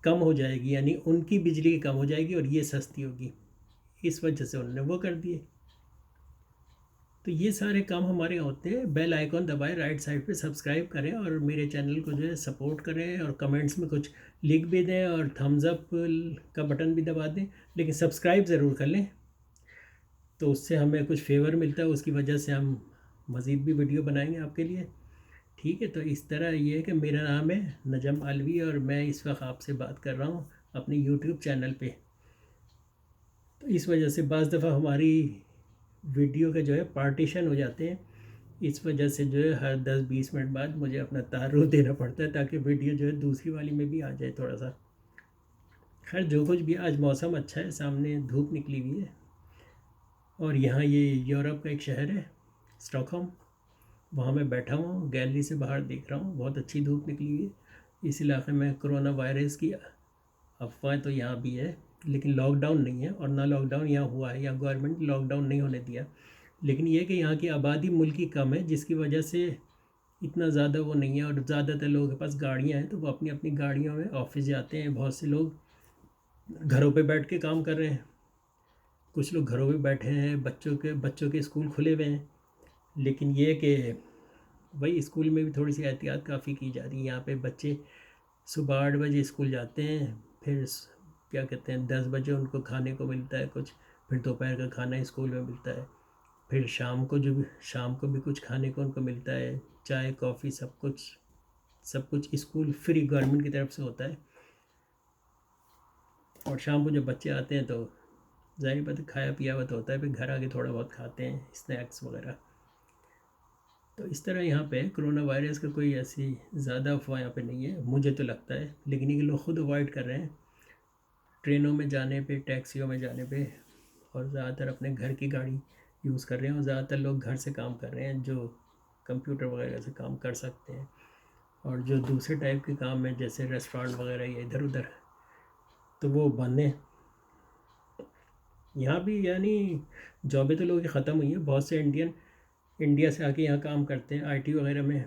کم ہو جائے گی، یعنی ان کی بجلی کم ہو جائے گی اور یہ سستی ہوگی، اس وجہ سے انہوں نے وہ کر دیے۔ تو یہ سارے کام ہمارے ہوتے ہیں۔ بیل آئیکن دبائیں، رائٹ سائڈ پہ سبسکرائب کریں اور میرے چینل کو جو ہے سپورٹ کریں، اور کمنٹس میں کچھ لکھ بھی دیں اور تھمز اپ کا بٹن بھی دبا دیں، لیکن سبسکرائب ضرور کر لیں، تو اس سے ہمیں کچھ فیور ملتا ہے، اس کی وجہ سے ہم مزید بھی ویڈیو بنائیں گے آپ کے لیے، ٹھیک ہے؟ تو اس طرح یہ ہے کہ میرا نام ہے نجم علوی اور میں اس وقت آپ سے بات کر رہا ہوں اپنے یوٹیوب چینل پہ۔ تو اس وجہ سے بعض دفعہ ہماری ویڈیو کے جو ہے پارٹیشن ہو جاتے ہیں، اس وجہ سے جو ہے ہر 10-20 منٹ بعد مجھے اپنا تعارف دینا پڑتا ہے تاکہ ویڈیو جو ہے دوسری والی میں بھی آ جائے تھوڑا سا۔ خیر جو کچھ بھی، آج موسم اچھا ہے، سامنے دھوپ نکلی ہوئی ہے، اور یہاں یہ یورپ کا ایک شہر ہے اسٹاک ہوم، وہاں میں بیٹھا ہوں، گیلری سے باہر دیکھ رہا ہوں، بہت اچھی دھوپ نکلی ہوئی ہے۔ اس علاقے میں کرونا وائرس کی افواہیں تو یہاں بھی ہے، لیکن لاک ڈاؤن نہیں ہے، اور نہ لاک ڈاؤن یہاں ہوا ہے، یہاں گورنمنٹ لاک ڈاؤن نہیں ہونے دیا، لیکن یہ کہ یہاں کی آبادی ملک کی کم ہے، جس کی وجہ سے اتنا زیادہ وہ نہیں ہے، اور زیادہ تر لوگوں کے پاس گاڑیاں ہیں تو وہ اپنی اپنی گاڑیوں میں آفس جاتے ہیں۔ بہت سے لوگ گھروں پہ بیٹھ کے کام کر رہے ہیں، کچھ لوگ گھروں پہ بیٹھے ہیں، بچوں کے اسکول کھلے ہوئے ہیں، لیکن یہ کہ وہی اسکول میں بھی تھوڑی سی احتیاط کافی کی جا رہی ہے۔ یہاں پہ بچے صبح 8 بجے اسکول جاتے ہیں، پھر کیا کہتے ہیں 10 بجے ان کو کھانے کو ملتا ہے کچھ، پھر دوپہر کا کھانا اسکول میں ملتا ہے، پھر شام کو بھی کچھ کھانے کو ان کو ملتا ہے، چائے کافی سب کچھ اسکول فری گورنمنٹ کی طرف سے ہوتا ہے۔ اور شام کو جب بچے آتے ہیں تو ظاہر بات ہے کھایا پیا ہوا تو ہوتا ہے، پھر گھر آ کے تھوڑا بہت کھاتے ہیں اسنیکس وغیرہ۔ تو اس طرح یہاں پہ کرونا وائرس کا کوئی ایسی زیادہ افواہ یہاں پہ نہیں ہے، مجھے تو لگتا ہے، لیکن یہ لوگ خود اوائڈ کر رہے ہیں ٹرینوں میں جانے پہ، ٹیکسیوں میں جانے پہ، اور زیادہ تر اپنے گھر کی گاڑی یوز کر رہے ہیں، اور زیادہ تر لوگ گھر سے کام کر رہے ہیں جو کمپیوٹر وغیرہ سے کام کر سکتے ہیں، اور جو دوسرے ٹائپ کے کام ہیں جیسے ریسٹورانٹ وغیرہ یا ادھر ادھر تو وہ بند ہیں۔ یہاں بھی یعنی جابیں تو لوگوں کی ختم ہوئی ہیں، بہت سے انڈیا سے آ کے یہاں کام کرتے ہیں آئی ٹی وغیرہ میں،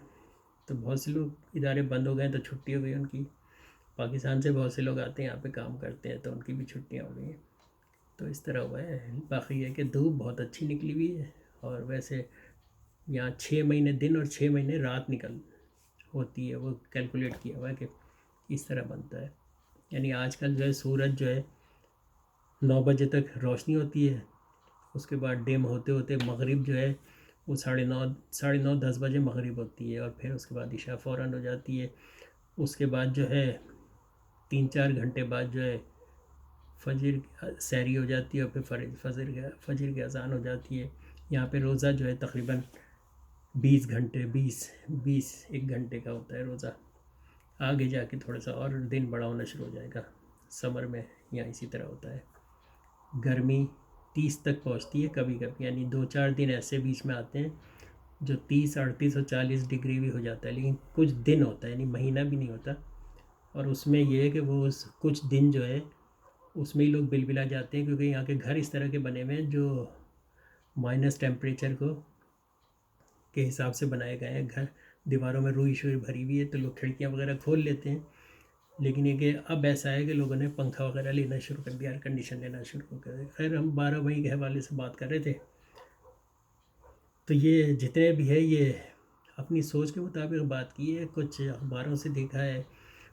تو بہت سے لوگ ادارے بند ہو گئے ہیں تو چھٹی ہو گئی ان کی۔ پاکستان سے بہت سے لوگ آتے ہیں یہاں پہ کام کرتے ہیں تو ان کی بھی چھٹیاں ہو گئی ہیں، تو اس طرح ہوا ہے۔ باقی یہ کہ دھوپ بہت اچھی نکلی ہوئی ہے، اور ویسے یہاں 6 مہینے دن اور 6 مہینے رات ہوتی ہے، وہ کیلکولیٹ کیا ہوا ہے کہ اس طرح بنتا ہے، یعنی آج کل جو ہے سورج جو ہے 9 بجے تک روشنی ہوتی ہے، اس کے بعد ڈیم ہوتے ہوتے مغرب جو ہے وہ 9:30 10 بجے مغرب ہوتی ہے، اور پھر اس کے بعد عشاء فوراً ہو جاتی ہے۔ اس کے بعد جو ہے 3-4 گھنٹے بعد جو ہے فجر سحری ہو جاتی ہے، اور پھر فجر کی اذان ہو جاتی ہے۔ یہاں پہ روزہ جو ہے تقریباً 20 گھنٹے 21 گھنٹے کا ہوتا ہے روزہ۔ آگے جا کے تھوڑا سا اور دن بڑا ہونا شروع ہو جائے گا، سمر میں یہاں اسی طرح ہوتا ہے۔ گرمی 30 تک پہنچتی ہے کبھی کبھی، یعنی 2-4 دن ایسے بیچ میں آتے ہیں جو 30 38 اور 40 ڈگری بھی ہو جاتا ہے، لیکن کچھ دن ہوتا ہے، یعنی مہینہ بھی نہیں ہوتا، اور اس میں یہ ہے کہ وہ کچھ دن جو ہے اس میں ہی لوگ بل جاتے ہیں، کیونکہ یہاں کے گھر اس طرح کے بنے ہوئے ہیں جو مائنس ٹیمپریچر کے حساب سے بنائے گئے ہیں۔ گھر دیواروں میں روئی شوئی بھری ہوئی ہے تو لوگ کھڑکیاں وغیرہ کھول لیتے ہیں، لیکن یہ کہ اب ایسا ہے کہ لوگوں نے پنکھا وغیرہ لینا شروع کر دیا، ایئر کنڈیشن لینا شروع کر دیا۔ خیر ہم 12 مئی کے حوالے سے بات کر رہے تھے، تو یہ جتنے بھی ہے یہ اپنی سوچ کے مطابق بات کی ہے، کچھ اخباروں سے دیکھا ہے،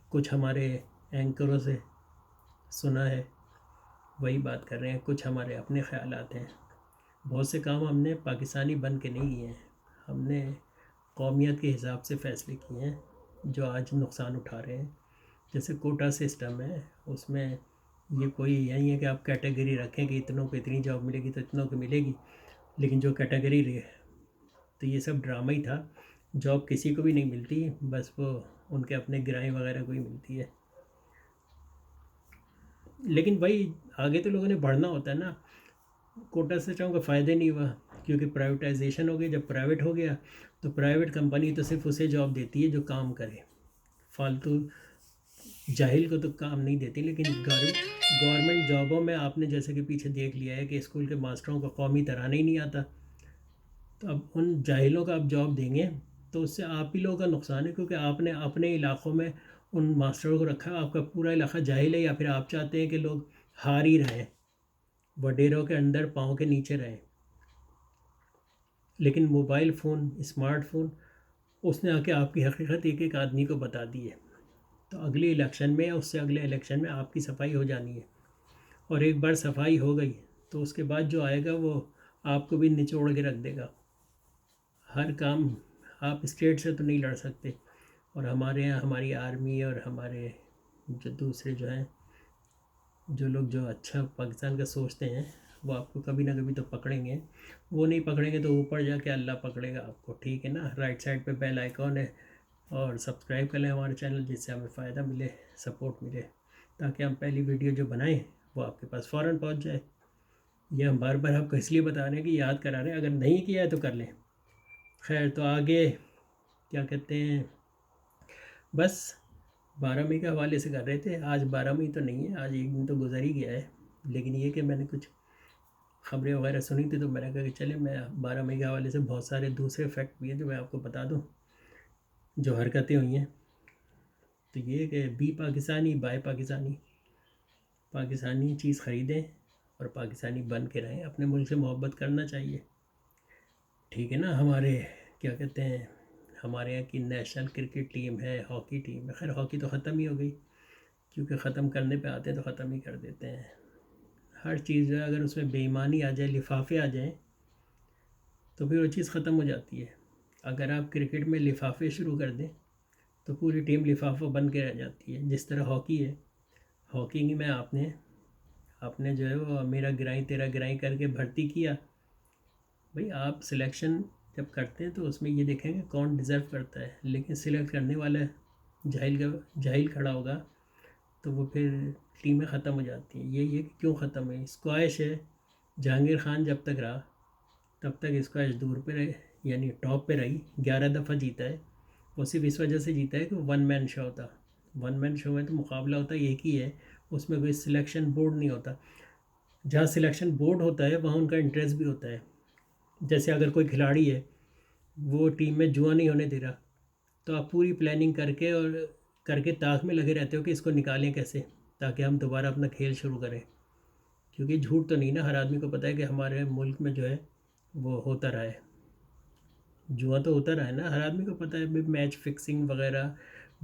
کچھ ہمارے اینکروں سے سنا ہے، وہی بات کر رہے ہیں، کچھ ہمارے اپنے خیالات ہیں۔ بہت سے کام ہم نے پاکستانی بن کے نہیں کیے ہیں، ہم نے قومیت کے حساب سے فیصلے کیے ہیں جو آج نقصان اٹھا رہے ہیں۔ جیسے کوٹا سسٹم ہے، اس میں یہ کوئی یہی ہے کہ آپ کیٹیگری رکھیں کہ اتنوں کو اتنی جاب ملے گی تو اتنوں کو ملے گی، لیکن جو کیٹیگری تو یہ سب ڈرامہ ہی تھا، جاب کسی کو بھی نہیں ملتی، بس وہ ان کے اپنے گرائیں وغیرہ کو ہی ملتی ہے۔ لیکن بھائی آگے تو لوگوں نے بڑھنا ہوتا ہے نا، کوٹا سسٹم کا فائدہ نہیں ہوا کیونکہ پرائیویٹائزیشن ہو گئی، جب پرائیویٹ ہو گیا تو پرائیویٹ کمپنی تو صرف اسے جاب دیتی ہے جو کام کرے، فالتو جاہل کو تو کام نہیں دیتی۔ لیکن گورنمنٹ جابوں میں آپ نے جیسے کہ پیچھے دیکھ لیا ہے کہ اسکول کے ماسٹروں کو قومی ترانہ ہی نہیں آتا، تو اب ان جاہلوں کا آپ جاب دیں گے تو اس سے آپ ہی لوگوں کا نقصان ہے، کیونکہ آپ نے اپنے علاقوں میں ان ماسٹروں کو رکھا ہے. آپ کا پورا علاقہ جاہل ہے، یا پھر آپ چاہتے ہیں کہ لوگ ہار ہی رہیں، وڈیروں کے اندر پاؤں کے نیچے رہیں. لیکن موبائل فون، اسمارٹ فون، اس نے آ کے آپ کی حقیقت ایک ایک آدمی کو بتا دی ہے. تو اگلی الیکشن میں یا اس سے اگلے الیکشن میں آپ کی صفائی ہو جانی ہے. اور ایک بار صفائی ہو گئی تو اس کے بعد جو آئے گا وہ آپ کو بھی نچوڑ کے رکھ دے گا. ہر کام آپ اسٹیٹ سے تو نہیں لڑ سکتے. اور ہمارے یہاں ہماری آرمی اور ہمارے جو دوسرے جو ہیں، جو لوگ جو اچھا پاکستان کا سوچتے ہیں، وہ آپ کو کبھی نہ کبھی تو پکڑیں گے. وہ نہیں پکڑیں گے تو اوپر جا کے اللہ پکڑے گا آپ کو. ٹھیک ہے نا؟ رائٹ سائڈ پہ بیل آئیکن ہے، اور سبسکرائب کر لیں ہمارے چینل، جس سے ہمیں فائدہ ملے، سپورٹ ملے، تاکہ ہم پہلی ویڈیو جو بنائیں وہ آپ کے پاس فوراً پہنچ جائے. یہ ہم بار بار آپ کو اس لیے بتا رہے ہیں کہ یاد کرا رہے ہیں، اگر نہیں کیا ہے تو کر لیں. خیر، تو آگے کیا کہتے ہیں، بس 12 مئی کے حوالے سے کر رہے تھے. آج 12 مئی تو نہیں ہے، آج ایک دن تو گزر ہی گیا ہے. لیکن یہ کہ میں نے کچھ خبریں وغیرہ سنی تھی، تو میں نے کہا کہ چلے میں 12 مئی کے حوالے سے بہت سارے دوسرے فیکٹ بھی ہیں جو میں آپ کو بتا دوں، جو حرکتیں ہوئی ہیں. تو یہ کہ بی پاکستانی بائی پاکستانی، پاکستانی چیز خریدیں اور پاکستانی بن کے رہیں. اپنے ملک سے محبت کرنا چاہیے. ٹھیک ہے نا؟ ہمارے کیا کہتے ہیں، ہمارے یہاں کی نیشنل کرکٹ ٹیم ہے، ہاکی ٹیم ہے. خیر ہاکی تو ختم ہی ہو گئی، کیونکہ ختم کرنے پہ آتے ہیں تو ختم ہی کر دیتے ہیں. ہر چیز جو ہے اگر اس میں بے ایمانی آ جائے، لفافے آ جائیں، تو پھر وہ چیز ختم ہو جاتی ہے. اگر آپ کرکٹ میں لفافے شروع کر دیں تو پوری ٹیم لفافہ بن کے رہ جاتی ہے. جس طرح ہاکی ہے، ہاکی میں آپ نے جو ہے وہ میرا گرائیں تیرا گرائیں کر کے بھرتی کیا. بھئی آپ سلیکشن جب کرتے ہیں تو اس میں یہ دیکھیں کہ کون ڈیزرو کرتا ہے. لیکن سلیکٹ کرنے والا جاہل کھڑا ہوگا تو وہ پھر ٹیمیں ختم ہو جاتی ہیں. یہ کہ کیوں ختم ہوئی؟ اسکواش ہے، جہانگیر خان جب تک رہا تب تک اسکواش دور پہ رہے، یعنی ٹاپ پہ رہی. 11 دفعہ جیتا ہے. وہ صرف اس وجہ سے جیتا ہے کہ ون مین شو تھا. ون مین شو میں تو مقابلہ ہوتا ہے ایک ہی ہے، اس میں کوئی سلیکشن بورڈ نہیں ہوتا. جہاں سلیکشن بورڈ ہوتا ہے وہاں ان کا انٹرسٹ بھی ہوتا ہے. جیسے اگر کوئی کھلاڑی ہے، وہ ٹیم میں جوا نہیں ہونے دے رہا، تو آپ پوری پلاننگ کر کے تاک میں لگے رہتے ہو کہ اس کو نکالیں کیسے، تاکہ ہم دوبارہ اپنا کھیل شروع کریں. کیونکہ جھوٹ تو نہیں نا، ہر آدمی کو پتہ ہے کہ ہمارے ملک میں جو ہے وہ ہوتا رہا ہے، جوا تو ہوتا رہا ہے نا. ہر آدمی کو پتہ ہے میچ فکسنگ وغیرہ،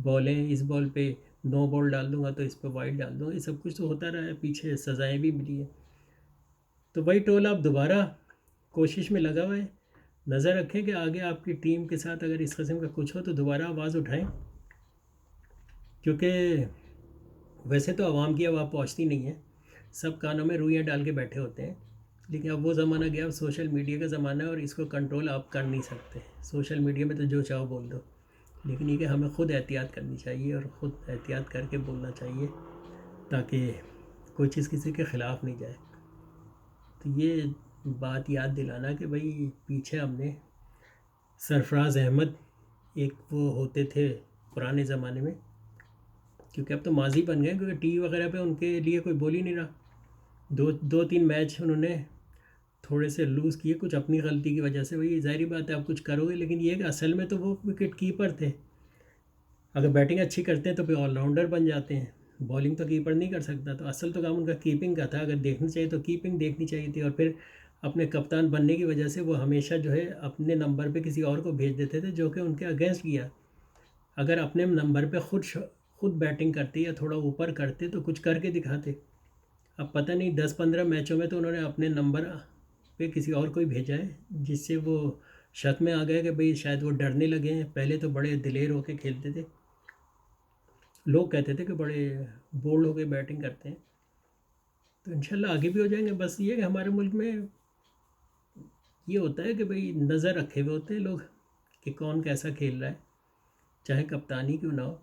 بالیں اس بال پہ نو بال ڈال دوں گا تو اس پہ وائڈ ڈال دوں گا، یہ سب کچھ تو ہوتا رہا ہے. پیچھے سزائیں بھی ملی ہیں. تو وہی ٹول آپ دوبارہ کوشش میں لگا ہوا ہے. نظر رکھیں کہ آگے آپ کی ٹیم کے ساتھ اگر اس قسم کا کچھ ہو تو دوبارہ آواز اٹھائیں. کیونکہ ویسے تو عوام کی آواز پہنچتی نہیں ہے، سب کانوں میں روئیاں ڈال کے بیٹھے ہوتے ہیں. لیکن اب وہ زمانہ گیا، اب سوشل میڈیا کا زمانہ ہے، اور اس کو کنٹرول آپ کر نہیں سکتے. سوشل میڈیا میں تو جو چاہو بول دو. لیکن یہ کہ ہمیں خود احتیاط کرنی چاہیے، اور خود احتیاط کر کے بولنا چاہیے، تاکہ کوئی چیز کسی کے خلاف نہیں جائے. تو یہ بات یاد دلانا کہ بھئی پیچھے ہم نے سرفراز احمد ایک وہ ہوتے تھے پرانے زمانے میں، کیونکہ اب تو ماضی بن گئے، کیونکہ ٹی وی وغیرہ پہ ان کے لیے کوئی بول ہی نہیں رہا. دو تین میچ انہوں نے تھوڑے سے لوز کیے، کچھ اپنی غلطی کی وجہ سے. وہی ظاہری بات ہے آپ کچھ کرو گے، لیکن یہ کہ اصل میں تو وہ وکٹ کیپر تھے. اگر بیٹنگ اچھی کرتے ہیں تو پھر آل راؤنڈر بن جاتے ہیں. بالنگ تو کیپر نہیں کر سکتا، تو اصل تو کام ان کا کیپنگ کا تھا. اگر دیکھنی چاہیے تو کیپنگ دیکھنی چاہیے تھی. اور پھر اپنے کپتان بننے کی وجہ سے وہ ہمیشہ جو ہے اپنے نمبر پہ کسی اور کو بھیج دیتے تھے جو کہ ان کے اگینسٹ کیا. اگر اپنے نمبر پہ خود بیٹنگ کرتے یا تھوڑا اوپر کرتے تو کچھ کر کے دکھاتے. اب پتہ نہیں 10-15 میچوں میں تو انہوں نے اپنے نمبر پہ کسی اور کو ہی بھیجا ہے، جس سے وہ شک میں آ گئے کہ بھئی شاید وہ ڈرنے لگے ہیں. پہلے تو بڑے دلیر ہو کے کھیلتے تھے، لوگ کہتے تھے کہ بڑے بولڈ ہو کے بیٹنگ کرتے ہیں. تو انشاءاللہ آگے بھی ہو جائیں گے. بس یہ کہ ہمارے ملک میں یہ ہوتا ہے کہ بھئی نظر رکھے ہوئے ہوتے ہیں لوگ کہ کون کیسا کھیل رہا ہے، چاہے کپتانی کیوں نہ ہو.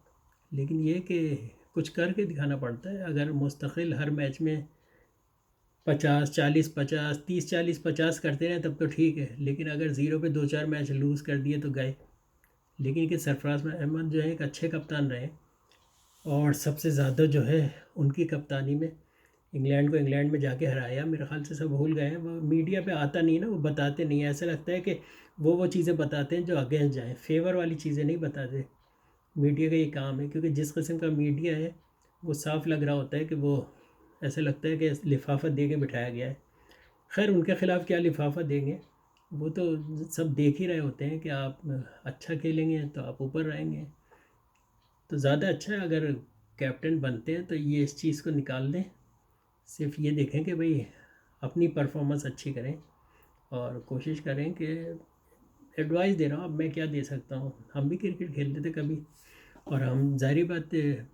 لیکن یہ کہ کچھ کر کے دکھانا پڑتا ہے. اگر مستقل ہر میچ میں 50-40-50 30-40-50 کرتے رہیں تب تو ٹھیک ہے. لیکن اگر زیرو پہ 2-4 میچ لوز کر دیے تو گئے. لیکن کہ سرفراز احمد جو ہے ایک اچھے کپتان رہے، اور سب سے زیادہ جو ہے ان کی کپتانی میں انگلینڈ میں جا کے ہرایا. میرے خیال سے سب بھول گئے ہیں، وہ میڈیا پہ آتا نہیں نا، وہ بتاتے نہیں. ایسا لگتا ہے کہ وہ چیزیں بتاتے ہیں جو اگینسٹ جائیں، فیور والی چیزیں نہیں بتاتے. میڈیا کا یہ کام ہے، کیونکہ جس قسم کا میڈیا ہے وہ صاف لگ رہا ہوتا ہے کہ وہ ایسا لگتا ہے کہ لفافہ دے کے بٹھایا گیا ہے۔ خیر ان کے خلاف کیا لفافہ دیں گے، وہ تو سب دیکھ ہی رہے ہوتے ہیں کہ آپ اچھا کھیلیں گے تو آپ اوپر رہیں گے، تو زیادہ اچھا ہے اگر کیپٹن بنتے ہیں تو یہ اس چیز کو نکال دیں، صرف یہ دیکھیں کہ بھئی اپنی پرفارمنس اچھی کریں اور کوشش کریں کہ ایڈوائز دے رہا ہوں، اب میں کیا دے سکتا ہوں، ہم بھی کرکٹ کھیلتے تھے کبھی، اور ہم ظاہری بات ہے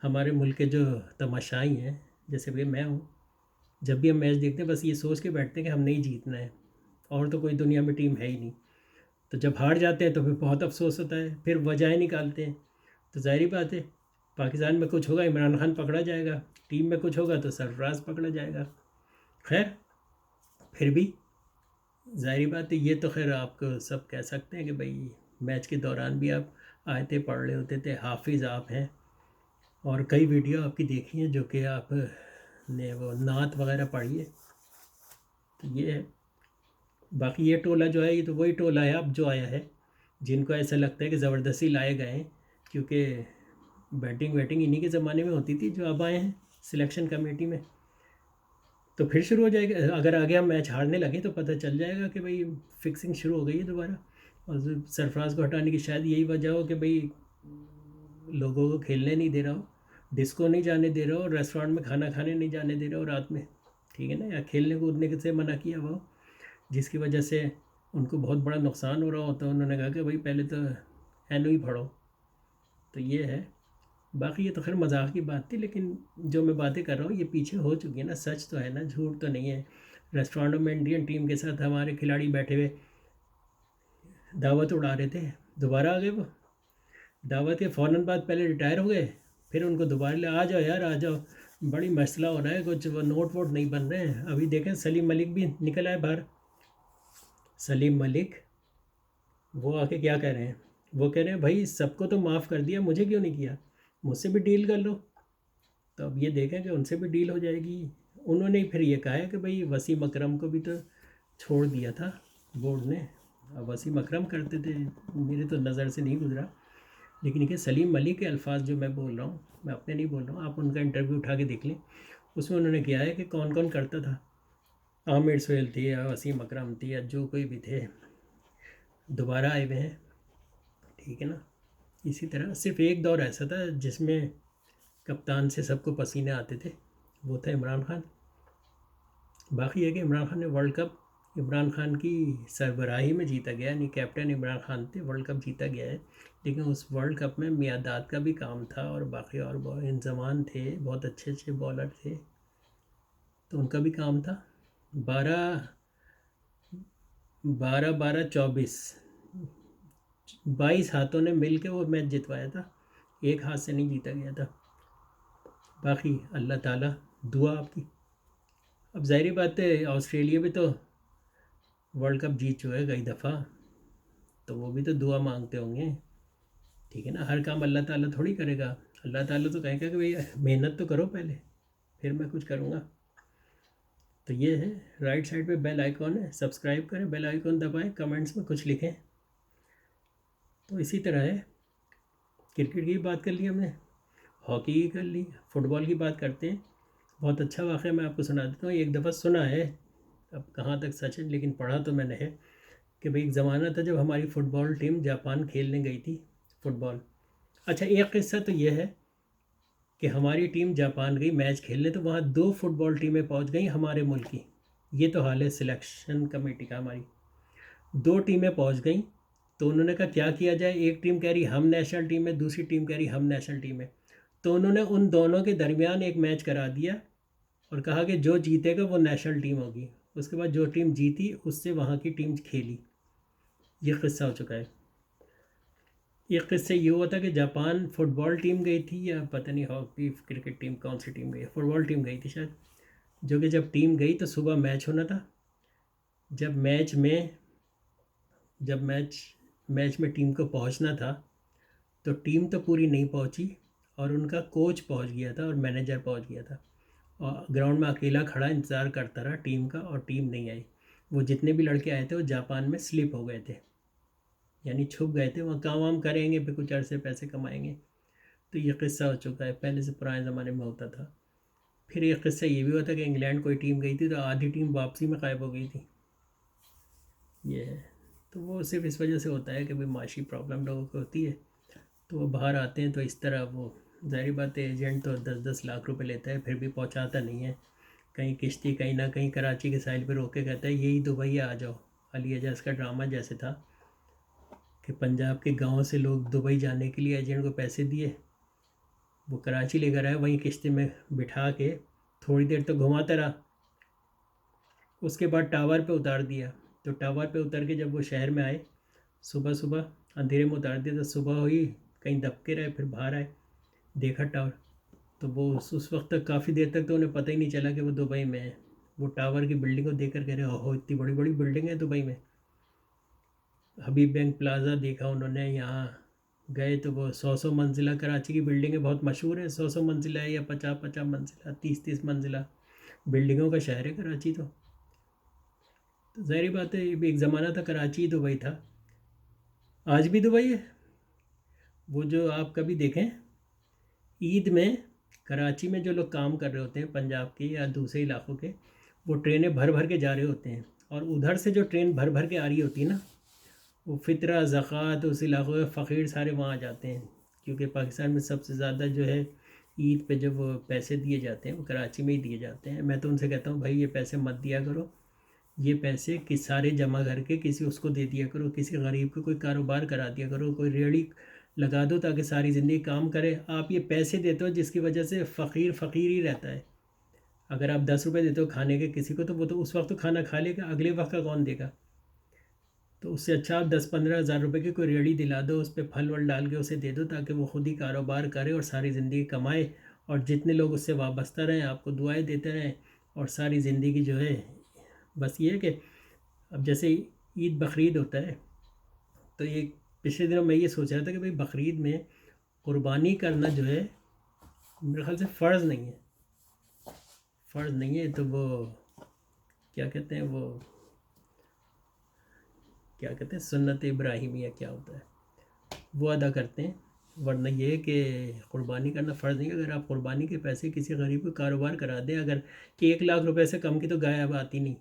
ہمارے ملک کے جو تماشائی ہیں جیسے کہ میں ہوں، جب بھی ہم میچ دیکھتے ہیں بس یہ سوچ کے بیٹھتے ہیں کہ ہم نہیں جیتنا ہے، اور تو کوئی دنیا میں ٹیم ہے ہی نہیں، تو جب ہار جاتے ہیں تو پھر بہت افسوس ہوتا ہے، پھر وجہیں نکالتے ہیں، تو ظاہری بات ہے پاکستان میں کچھ ہوگا عمران خان پکڑا جائے گا، ٹیم میں کچھ ہوگا تو سرفراز پکڑا جائے گا۔ خیر پھر بھی ظاہری بات ہے یہ تو خیر آپ کو سب کہہ سکتے ہیں کہ بھئی میچ کے دوران بھی آپ آیتیں پڑھ رہے ہوتے تھے، حافظ آپ ہیں، اور کئی ویڈیو آپ کی دیکھی ہیں جو کہ آپ نے وہ نعت وغیرہ پڑھی ہے، تو یہ ہے۔ باقی یہ ٹولہ جو ہے یہ تو وہی ٹولہ ہے اب جو آیا ہے، جن کو ایسا لگتا ہے کہ زبردستی لائے گئے ہیں، کیونکہ بیٹنگ ویٹنگ انہی کے زمانے میں ہوتی تھی جو اب آئے ہیں سلیکشن کمیٹی میں، تو پھر شروع ہو جائے گا، اگر آگے ہم میچ ہارنے لگے تو پتہ چل جائے گا کہ بھئی فکسنگ شروع ہو گئی ہے دوبارہ، اور سرفراز کو ہٹانے کی شاید یہی وجہ ہو کہ بھئی لوگوں کو کھیلنے نہیں دے رہا ہو، ڈسکو نہیں جانے دے رہا ہو، ریسٹورینٹ میں کھانا کھانے نہیں جانے دے رہا ہو رات میں، ٹھیک ہے نا، یا کھیلنے کودنے سے منع کیا ہوا ہو، جس کی وجہ سے ان کو بہت بڑا نقصان ہو رہا ہوتا ہے، انہوں نے کہا کہ بھئی پہلے تو اینو ہی پڑھو، تو یہ ہے۔ باقی یہ تو خیر مذاق کی بات تھی، لیکن جو میں باتیں کر رہا ہوں یہ پیچھے ہو چکی ہے نا، سچ تو ہے نا، جھوٹ تو نہیں ہے۔ ریسٹورینٹوں میں انڈین ٹیم کے ساتھ ہمارے کھلاڑی بیٹھے ہوئے دعوت اڑا رہے تھے، دوبارہ آ گئے وہ دعوت کے فوراً بعد، پہلے ریٹائر ہو گئے، پھر ان کو دوبارہ لے آ جاؤ یار آ جاؤ، بڑی مسئلہ ہو رہا ہے، کچھ وہ نوٹ ووٹ نہیں بن رہے ہیں۔ ابھی دیکھیں سلیم ملک بھی نکل آئے باہر، سلیم ملک وہ آ کے کیا کہہ رہے ہیں، وہ کہہ رہے ہیں بھائی سب کو تو معاف کر دیا، مجھے کیوں نہیں کیا، مجھ سے بھی ڈیل کر لو، تو اب یہ دیکھیں کہ ان سے بھی ڈیل ہو جائے گی۔ انہوں نے پھر یہ کہا ہے کہ بھئی وسیم اکرم کو بھی تو چھوڑ دیا تھا بورڈ نے، اب وسیم اکرم کرتے تھے، میرے تو نظر سے نہیں گزرا، لیکن یہ کہ سلیم ملک کے الفاظ جو میں بول رہا ہوں میں اپنے نہیں بول رہا ہوں، آپ ان کا انٹرویو اٹھا کے دیکھ لیں، اس میں انہوں نے کیا ہے کہ کون کون کرتا تھا، عامر سہیل تھی یا وسیم اکرم تھی یا جو کوئی بھی تھے دوبارہ آئے ہوئے ہیں، ٹھیک ہے نا۔ اسی طرح صرف ایک دور ایسا تھا جس میں کپتان سے سب کو پسینے آتے تھے، وہ تھا عمران خان۔ باقی یہ کہ عمران خان نے ورلڈ کپ عمران خان کی سربراہی میں جیتا گیا، یعنی کیپٹن عمران خان تھے، ورلڈ کپ جیتا گیا ہے، لیکن اس ورلڈ کپ میں میاداد کا بھی کام تھا اور باقی اور انضمام تھے، بہت اچھے اچھے بالر تھے، تو ان کا بھی کام تھا۔ 22 ہاتھوں نے مل کے وہ میچ جتوایا تھا، ایک ہاتھ سے نہیں جیتا گیا تھا۔ باقی اللہ تعالیٰ دعا آپ کی۔ اب ظاہری بات ہے آسٹریلیا بھی تو ورلڈ کپ جیت چکا ہے کئی دفعہ، تو وہ بھی تو دعا مانگتے ہوں گے، ٹھیک ہے نا، ہر کام اللہ تعالیٰ تھوڑی کرے گا، اللہ تعالیٰ تو کہے گا کہ بھئی محنت تو کرو پہلے پھر میں کچھ کروں گا۔ تو یہ ہے، رائٹ سائڈ پہ بیل آئیکن ہے، سبسکرائب کریں، بیل آئیکن دبائیں، کمنٹس میں کچھ لکھیں۔ تو اسی طرح ہے، کرکٹ کی بات کر لی ہم نے، ہاکی کی کر لی، فٹ بال کی بات کرتے ہیں۔ بہت اچھا واقعہ میں آپ کو سنا دیتا ہوں، ایک دفعہ سنا ہے، اب کہاں تک سچ ہے لیکن پڑھا تو میں نے ہے، کہ بھئی ایک زمانہ تھا جب ہماری فٹ بال ٹیم جاپان کھیلنے گئی تھی فٹ بال۔ اچھا ایک قصہ تو یہ ہے کہ ہماری ٹیم جاپان گئی میچ کھیلنے، تو وہاں 2 فٹ بال ٹیمیں پہنچ گئیں ہمارے ملک کی، یہ تو حال ہے سلیکشن کمیٹی کا، ہماری 2 ٹیمیں پہنچ گئیں، تو انہوں نے کہا کیا کیا جائے، ایک ٹیم کہہ رہی ہم نیشنل ٹیم ہے، دوسری ٹیم کہہ رہی ہم نیشنل ٹیم ہے، تو انہوں نے ان دونوں کے درمیان ایک میچ کرا دیا اور کہا کہ جو جیتے گا وہ نیشنل ٹیم ہوگی، اس کے بعد جو ٹیم جیتی اس سے وہاں کی ٹیم کھیلی، یہ قصہ ہو چکا ہے۔ ایک قصہ یہ ہوا تھا کہ جاپان فٹ بال ٹیم گئی تھی یا پتہ نہیں ہاکی کرکٹ ٹیم کون سی ٹیم گئی، فٹ بال ٹیم گئی تھی شاید، جو کہ جب ٹیم گئی تو صبح میچ ہونا تھا، جب میچ میں ٹیم کو پہنچنا تھا تو ٹیم تو پوری نہیں پہنچی، اور ان کا کوچ پہنچ گیا تھا اور مینیجر پہنچ گیا تھا، اور گراؤنڈ میں اکیلا کھڑا انتظار کرتا رہا ٹیم کا، اور ٹیم نہیں آئی، وہ جتنے بھی لڑکے آئے تھے وہ جاپان میں سلپ ہو گئے تھے، یعنی چھپ گئے تھے وہاں، کام وام کریں گے پھر کچھ عرصے پیسے کمائیں گے. تو یہ قصہ ہو چکا ہے، پہلے سے پرانے زمانے میں ہوتا تھا. پھر ایک قصہ یہ بھی ہوا تھا کہ انگلینڈ کوئی ٹیم گئی تھی تو آدھی ٹیم واپسی میں غائب ہو گئی تھی. یہ ہے. تو وہ صرف اس وجہ سے ہوتا ہے کہ بھائی معاشی پرابلم لوگوں کو ہوتی ہے تو وہ باہر آتے ہیں. تو اس طرح وہ ظاہری بات ہے ایجنٹ تو 10-10 لاکھ روپے لیتا ہے پھر بھی پہنچاتا نہیں ہے. کہیں کشتی کہیں نہ کہیں کراچی کے ساحل پہ روک کے کہتا ہے یہی دبئی آ جاؤ. علی اعجاز کا ڈرامہ جیسے تھا کہ پنجاب کے گاؤں سے لوگ دبئی جانے کے لیے ایجنٹ کو پیسے دیے، وہ کراچی لے کر آئے، وہیں کشتی میں بٹھا کے تھوڑی دیر تک گھماتا رہا. اس کے بعد ٹاور پہ اتار دیا. تو ٹاور پہ اتر کے جب وہ شہر میں آئے صبح اندھیرے میں اتار دیا تو صبح ہوئی، کہیں دب کے رہے، پھر باہر آئے دیکھا ٹاور. تو وہ اس وقت تک کافی دیر تک تو انہیں پتہ ہی نہیں چلا کہ وہ دبئی میں ہے. وہ ٹاور کی بلڈنگ کو دیکھ کر کہہ رہے اوہو اتنی بڑی بڑی بلڈنگ ہے دبئی میں. حبیب بینک پلازا دیکھا انہوں نے، یہاں گئے تو وہ 100 منزلہ کراچی کی بلڈنگیں بہت مشہور ہیں، 100 منزلہ ہے یا 50 منزلہ، 30 منزلہ بلڈنگوں کا شہر ہے کراچی. تو ظاہری بات ہے یہ بھی ایک زمانہ تھا کراچی ہی دبئی تھا. آج بھی دبئی ہے. وہ جو آپ کبھی دیکھیں عید میں کراچی میں جو لوگ کام کر رہے ہوتے ہیں پنجاب کے یا دوسرے علاقوں کے، وہ ٹرینیں بھر بھر کے جا رہے ہوتے ہیں، اور ادھر سے جو ٹرین بھر بھر کے آ رہی ہوتی ہے نا، وہ فطرہ زکوٰۃ اس علاقوں کے فقیر سارے وہاں آ جاتے ہیں. کیونکہ پاکستان میں سب سے زیادہ جو ہے عید پہ جب پیسے دیے جاتے ہیں وہ کراچی میں ہی دیے جاتے ہیں. میں تو ان سے کہتا ہوں بھائی یہ پیسے مت دیا کرو، یہ پیسے سارے جمع کر کے کسی اس کو دے دیا کرو، کسی غریب کو کوئی کاروبار کرا دیا کرو، کوئی ریڑھی لگا دو تاکہ ساری زندگی کام کرے. آپ یہ پیسے دیتے ہو جس کی وجہ سے فقیر فقیر ہی رہتا ہے. اگر آپ 10 روپے دیتے ہو کھانے کے کسی کو تو وہ تو اس وقت تو کھانا کھا لے گا، اگلے وقت کا کون دے گا؟ تو اس سے اچھا آپ 10-15 ہزار روپے کی کوئی ریڑھی دلا دو، اس پہ پھل ول ڈال کے اسے دے دو تاکہ وہ خود ہی کاروبار کرے اور ساری زندگی کمائے، اور جتنے لوگ اس سے وابستہ رہیں آپ کو دعائیں دیتے رہیں، اور ساری زندگی جو ہے. بس یہ ہے کہ اب جیسے عید بقرعید ہوتا ہے تو یہ پچھلے دنوں میں یہ سوچ رہا تھا کہ بھائی بقرعید میں قربانی کرنا جو ہے میرے خیال سے فرض نہیں ہے. تو وہ کیا کہتے ہیں سنت ابراہیمیہ کیا ہوتا ہے وہ ادا کرتے ہیں. ورنہ یہ کہ قربانی کرنا فرض نہیں ہے. اگر آپ قربانی کے پیسے کسی غریب کو کاروبار کرا دیں، اگر 1 لاکھ روپے سے کم کی تو گائے اب آتی نہیں،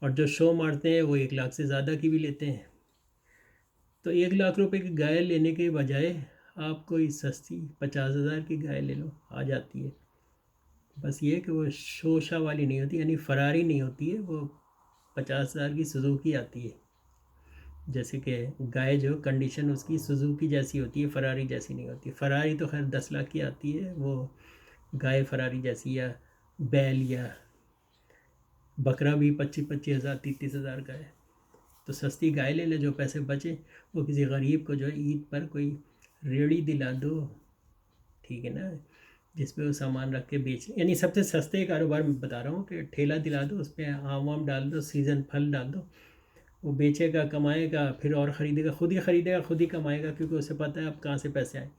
اور جو شو مارتے ہیں وہ 1 لاکھ سے زیادہ کی بھی لیتے ہیں. تو 1 لاکھ روپے کی گائے لینے کے بجائے آپ کوئی سستی 50,000 کی گائے لے لو، آ جاتی ہے. بس یہ کہ وہ شوشا والی نہیں ہوتی، یعنی فراری نہیں ہوتی ہے، وہ 50,000 کی سزوکی آتی ہے. جیسے کہ گائے جو کنڈیشن اس کی سزوکی جیسی ہوتی ہے، فراری جیسی نہیں ہوتی. فراری تو خیر 10 لاکھ کی آتی ہے، وہ گائے فراری جیسی، یا بیل یا بکرا بھی 25,000 30,000 کا ہے. تو سستی گائے لے لے، جو پیسے بچے وہ کسی غریب کو جو ہے عید پر کوئی ریڑھی دلا دو، ٹھیک ہے نا، جس پہ وہ سامان رکھ کے بیچ. یعنی سب سے سستے کاروبار میں بتا رہا ہوں کہ ٹھیلا دلا دو، اس پہ آم وام ڈال دو، سیزن پھل ڈال دو، وہ بیچے گا، کمائے گا، پھر اور خریدے گا، خود ہی کمائے گا، کیونکہ اسے پتہ ہے اب کہاں سے پیسے آئیں گے.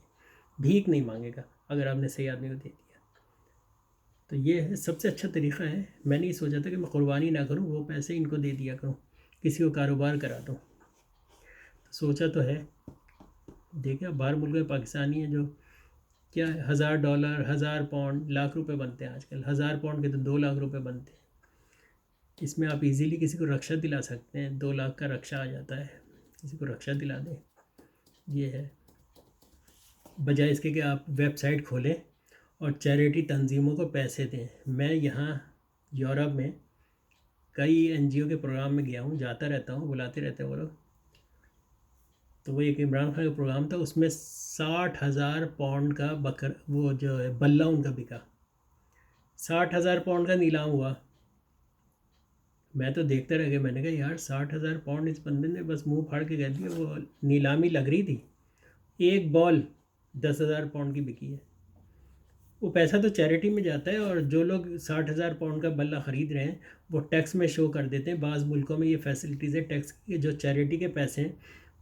بھیک نہیں مانگے گا اگر آپ نے صحیح آدمی کو دے دیا. تو یہ ہے سب سے اچھا طریقہ ہے. میں نے یہ سوچا تھا کہ میں قربانی نہ کروں، وہ پیسے ان کو دے دیا کروں، کسی کو کاروبار کرا دوں. سوچا تو ہے. دیکھیں باہر ملک میں پاکستانی ہیں جو کیا ہے $1,000 1,000 لاکھ روپے بنتے ہیں آج کل. 1,000 پاؤنڈ کے تو 2 لاکھ روپے بنتے ہیں. اس میں آپ ایزیلی کسی کو رکشہ دلا سکتے ہیں. 2 لاکھ کا رکشہ آ جاتا ہے، کسی کو رکشہ دلا دیں. یہ ہے بجائے اس کے کہ آپ ویب سائٹ کھولیں اور چیریٹی تنظیموں کو پیسے دیں. میں یہاں یورپ میں کئی NGO کے پروگرام میں گیا ہوں، جاتا رہتا ہوں، بلاتے رہتے ہیں وہ لوگ. تو وہ ایک عمران خان کا پروگرام تھا، اس میں 60,000 پاؤنڈ کا وہ جو ہے بلہ ان کا بکا. 60,000 پاؤنڈ کا نیلام ہوا. میں تو دیکھتے رہ گیا. میں نے کہا یار 60,000 پاؤنڈ اس بندے نے بس منہ پھاڑ کے کہہ دیا. وہ نیلامی لگ رہی تھی، ایک بال 10,000 پاؤنڈ کی بکی ہے. وہ پیسہ تو چیریٹی میں جاتا ہے، اور جو لوگ 60,000 پاؤنڈ کا بلہ خرید رہے ہیں وہ ٹیکس میں شو کر دیتے ہیں. بعض ملکوں میں یہ فیسلٹیز ہے، ٹیکس کے جو چیریٹی کے پیسے ہیں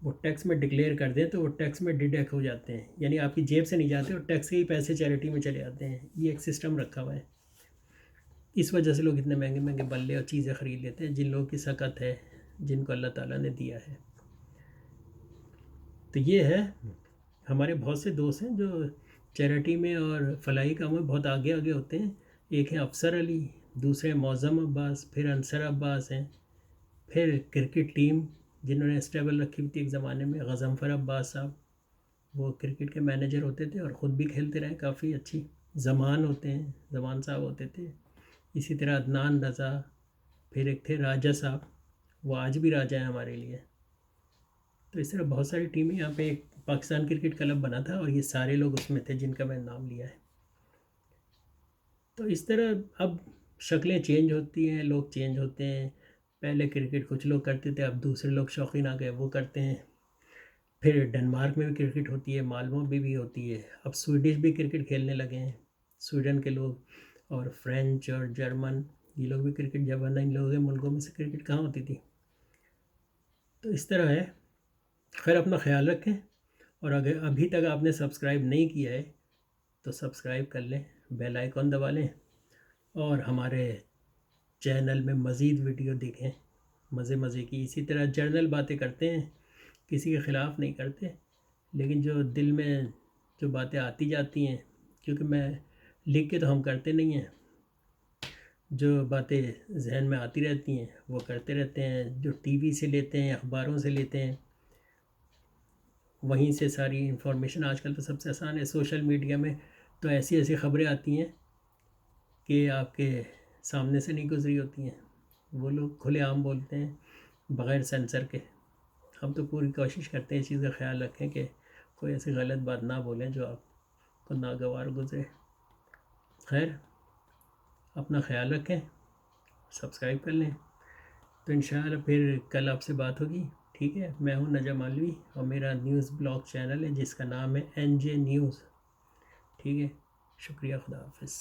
وہ ٹیکس میں ڈکلیئر کر دیں تو وہ ٹیکس میں ڈیڈکٹ ہو جاتے ہیں، یعنی آپ کی جیب سے نہیں جاتے اور ٹیکس کے ہی پیسے چیریٹی میں چلے جاتے ہیں. یہ ایک سسٹم رکھا ہوا ہے. اس وجہ سے لوگ اتنے مہنگے مہنگے بلے اور چیزیں خرید لیتے ہیں، جن لوگوں کی سکت ہے، جن کو اللہ تعالیٰ نے دیا ہے. تو یہ ہے، ہمارے بہت سے دوست ہیں جو چیریٹی میں اور فلاحی کاموں میں بہت آگے آگے ہوتے ہیں. ایک ہیں افسر علی، دوسرے معظم عباس، پھر انصر عباس ہیں، پھر کرکٹ ٹیم جنہوں نے اسٹیبل رکھی ہوئی تھی ایک زمانے میں، غضنفر عباس صاحب، وہ کرکٹ کے مینیجر ہوتے تھے اور خود بھی کھیلتے رہے کافی اچھی. زمان ہوتے ہیں، زمان صاحب ہوتے تھے. اسی طرح عدنان رضا، پھر ایک تھے راجہ صاحب، وہ آج بھی راجہ ہیں ہمارے لیے. تو اس طرح بہت ساری ٹیمیں، یہاں پہ ایک پاکستان کرکٹ کلب بنا تھا اور یہ سارے لوگ اس میں تھے جن کا میں نے نام لیا ہے. تو اس طرح اب شکلیں چینج ہوتی ہیں، لوگ چینج ہوتے ہیں. پہلے کرکٹ کچھ لوگ کرتے تھے، اب دوسرے لوگ شوقین آ گئے وہ کرتے ہیں. پھر ڈنمارک میں بھی کرکٹ ہوتی ہے، مالمو میں بھی ہوتی ہے. اب سویڈش بھی کرکٹ کھیلنے لگے ہیں، سویڈن کے لوگ، اور فرینچ اور جرمن، یہ لوگ بھی کرکٹ، جب ورنہ ان لوگوں کے ملکوں میں سے کرکٹ کہاں ہوتی تھی. تو اس طرح ہے. خیر اپنا خیال رکھیں، اور اگر ابھی تک آپ نے سبسکرائب نہیں کیا ہے تو سبسکرائب کر لیں، بیل آئیکن دبا لیں، اور ہمارے چینل میں مزید ویڈیو دیکھیں مزے مزے کی. اسی طرح جرنل باتیں کرتے ہیں، کسی کے خلاف نہیں کرتے، لیکن جو دل میں جو باتیں آتی جاتی ہیں، کیونکہ میں لکھ کے تو ہم کرتے نہیں ہیں، جو باتیں ذہن میں آتی رہتی ہیں وہ کرتے رہتے ہیں. جو ٹی وی سے لیتے ہیں، اخباروں سے لیتے ہیں، وہیں سے ساری انفارمیشن. آج کل تو سب سے آسان ہے، سوشل میڈیا میں تو ایسی ایسی خبریں آتی ہیں کہ آپ کے سامنے سے نہیں گزری ہوتی ہیں. وہ لوگ کھلے عام بولتے ہیں بغیر سینسر کے. ہم تو پوری کوشش کرتے ہیں اس چیز کا خیال رکھیں کہ کوئی ایسی غلط بات نہ بولیں جو آپ کو ناگوار گزرے. خیر اپنا خیال رکھیں، سبسکرائب کر لیں. تو انشاءاللہ پھر کل آپ سے بات ہوگی. ٹھیک ہے، میں ہوں نجم مالوی اور میرا نیوز بلاگ چینل ہے جس کا نام ہے NJ نیوز. ٹھیک ہے، شکریہ، خدا حافظ.